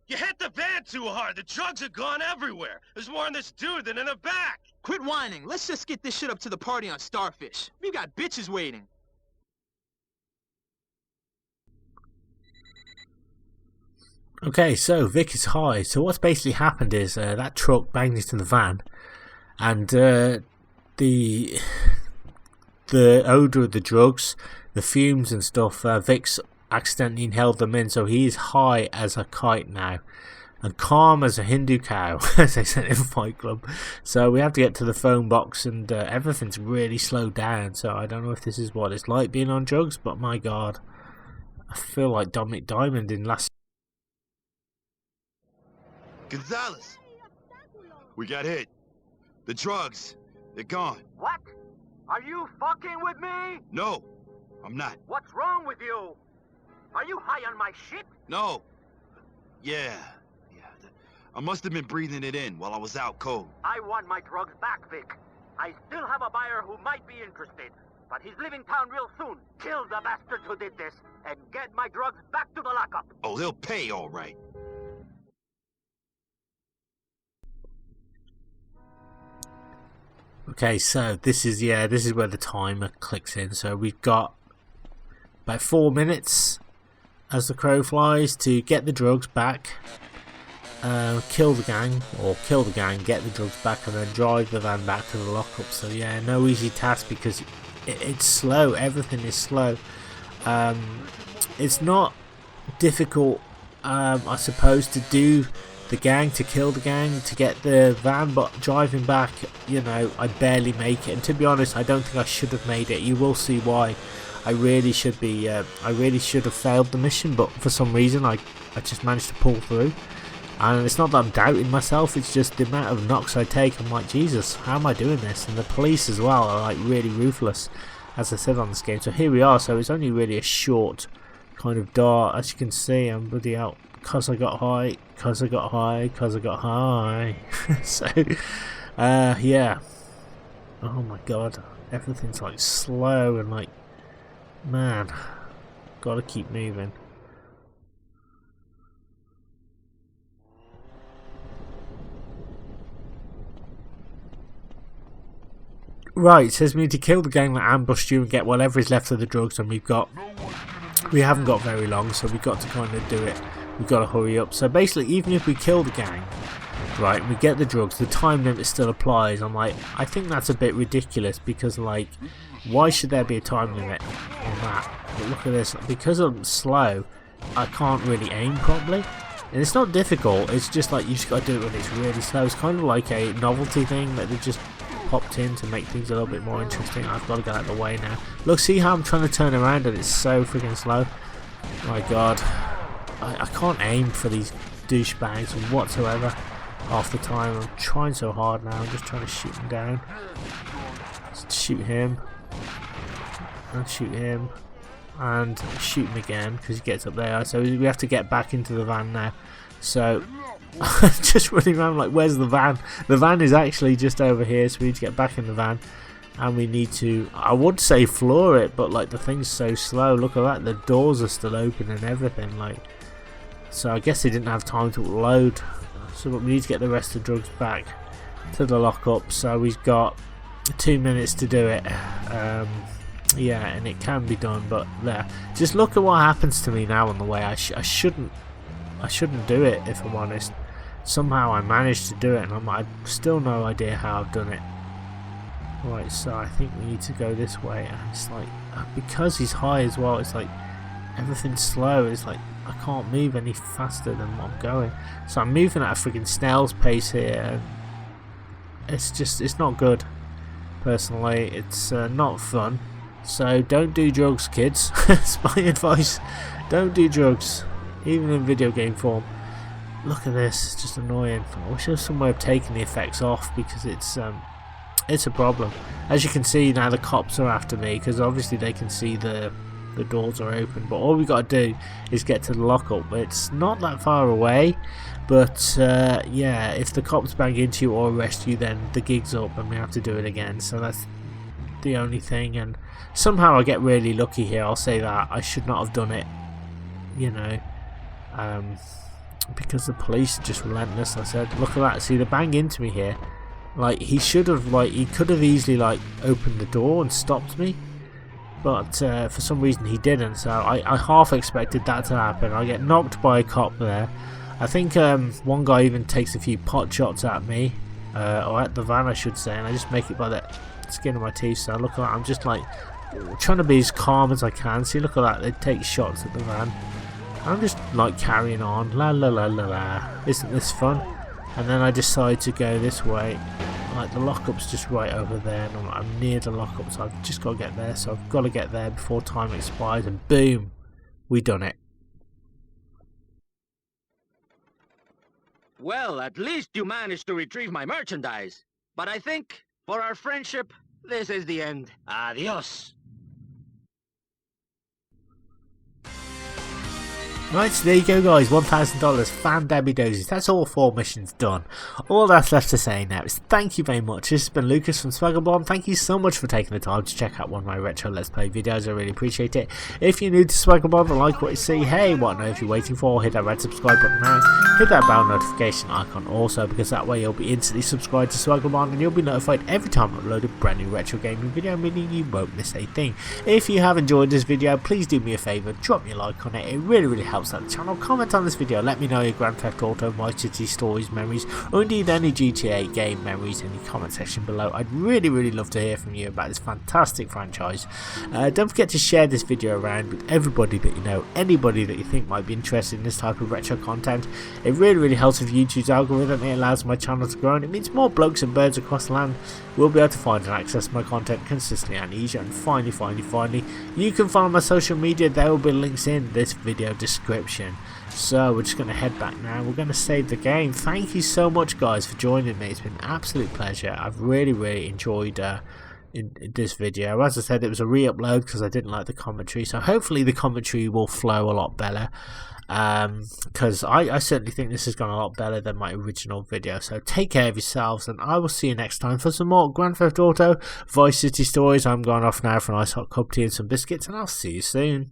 You hit the van too hard. The drugs are gone everywhere. There's more in this dude than in the back. Quit whining. Let's just get this shit up to the party on Starfish. We got bitches waiting. Okay, so Vic is high. So what's basically happened is that truck banged into the van, and the odour of the drugs, the fumes and stuff, Vic's accidentally inhaled them in, so he is high as a kite now and calm as a Hindu cow, as they said in Fight Club. So we have to get to the phone box, and everything's really slowed down. So I don't know if this is what it's like being on drugs, but my god, I feel like Dominic Diamond in last. Gonzalez! We got hit. The drugs, they're gone. What? Are you fucking with me? No, I'm not. What's wrong with you? Are you high on my shit? No. Yeah. I must have been breathing it in while I was out cold. I want my drugs back, Vic. I still have a buyer who might be interested, but he's leaving town real soon. Kill the bastards who did this, and get my drugs back to the lockup. Oh, they'll pay all right. Okay, so this is where the timer clicks in. So we've got about 4 minutes as the crow flies to get the drugs back. kill the gang, get the drugs back, and then drive the van back to the lockup. So yeah, no easy task because it's slow. Everything is slow. It's not difficult, I suppose, to do the gang, to kill the gang, to get the van, but driving back, you know, I barely make it. And to be honest, I don't think I should have made it. You will see why. I really should have failed the mission, but for some reason I just managed to pull through. And it's not that I'm doubting myself, it's just the amount of knocks I take. I'm like, Jesus, how am I doing this? And the police as well are like really ruthless, as I said on this game. So here we are. So it's only really a short kind of dart. As you can see, I'm bloody out because I got high, so yeah. Oh my god, everything's like slow and like, man, gotta keep moving. Right, it says we need to kill the gang that ambushed you and get whatever is left of the drugs, and we haven't got very long, so we've got to kind of do it. We've got to hurry up. So basically, even if we kill the gang, right, we get the drugs, the time limit still applies. I'm like, I think that's a bit ridiculous, because like, why should there be a time limit on that? But look at this, because I'm slow, I can't really aim properly. And it's not difficult, it's just like, you just got to do it when it's really slow. It's kind of like a novelty thing that they just popped in to make things a little bit more interesting. I've got to get out of the way now. Look, see how I'm trying to turn around and it's so freaking slow. My god, I can't aim for these douchebags whatsoever half the time. I'm trying so hard now. I'm just trying to shoot him down. Just shoot him and shoot him and shoot him again because he gets up there. So we have to get back into the van now. So just running around like, where's the van? The van is actually just over here, so we need to get back in the van, and we need to, I would say floor it, but like the thing's so slow. Look at that, the doors are still open and everything, like, so I guess they didn't have time to load. So but we need to get the rest of the drugs back to the lockup, so we've got 2 minutes to do it. Yeah, and it can be done, but there, just look at what happens to me now on the way. I shouldn't do it, if I'm honest. Somehow I managed to do it, and I've still no idea how I've done it. Right, so I think we need to go this way, and it's like, because he's high as well, it's like everything's slow. It's like I can't move any faster than what I'm going, so I'm moving at a freaking snail's pace here, and it's not good. Personally, it's not fun. So don't do drugs, kids. It's my advice. Don't do drugs, even in video game form. Look at this, it's just annoying. I wish there was some way of taking the effects off, because it's a problem. As you can see now, the cops are after me because obviously they can see the doors are open. But all we got to do is get to the lockup. It's not that far away, but yeah, if the cops bang into you or arrest you, then the gig's up and we have to do it again. So that's the only thing. And somehow I get really lucky here. I'll say that I should not have done it, you know. Because the police are just relentless. I said, look at that, see, they bang into me here. Like, he should have, like, he could have easily, like, opened the door and stopped me, but for some reason he didn't. So I half expected that to happen. I get knocked by a cop there. I think one guy even takes a few pot shots at me, or at the van I should say, and I just make it by the skin of my teeth. So look at that, I'm just like trying to be as calm as I can. See, look at that, they take shots at the van. I'm just like carrying on, la la la la la. Isn't this fun? And then I decide to go this way. Like, the lockup's just right over there, and I'm near the lockup, so I've just got to get there. So I've got to get there before time expires, and boom, we done it. Well, at least you managed to retrieve my merchandise. But I think, for our friendship, this is the end. Adios. Right, so there you go guys, $1,000 fan Debbie Dozes. That's all 4 missions done. All that's left to say now is thank you very much. This has been Lucas from Swaggerbomb. Thank you so much for taking the time to check out one of my retro Let's Play videos. I really appreciate it. If you're new to Swaggerbomb and like what you see, hey, what on earth you're waiting for? Hit that red subscribe button now. Hit that bell notification icon also, because that way you'll be instantly subscribed to Swaggerbomb and you'll be notified every time I upload a brand new retro gaming video, meaning you won't miss a thing. If you have enjoyed this video, please do me a favour, drop me a like on it. It really helps helps out the channel. Comment on this video, let me know your Grand Theft Auto, Vice City stories, memories, or indeed any GTA game memories in the comment section below. I'd really love to hear from you about this fantastic franchise. Don't forget to share this video around with everybody that you know, anybody that you think might be interested in this type of retro content. It really helps with YouTube's algorithm. It allows my channel to grow, and it means more blokes and birds across the land will be able to find and access my content consistently and easier. And finally, you can follow my social media. There will be links in this video description. So we're just going to head back now. We're going to save the game. Thank you so much, guys, for joining me. It's been an absolute pleasure. I've really enjoyed in this video. As I said, it was a re-upload because I didn't like the commentary, so hopefully the commentary will flow a lot better, because I certainly think this has gone a lot better than my original video. So take care of yourselves, and I will see you next time for some more Grand Theft Auto Vice City stories. I'm going off now for a nice hot cup of tea and some biscuits, and I'll see you soon.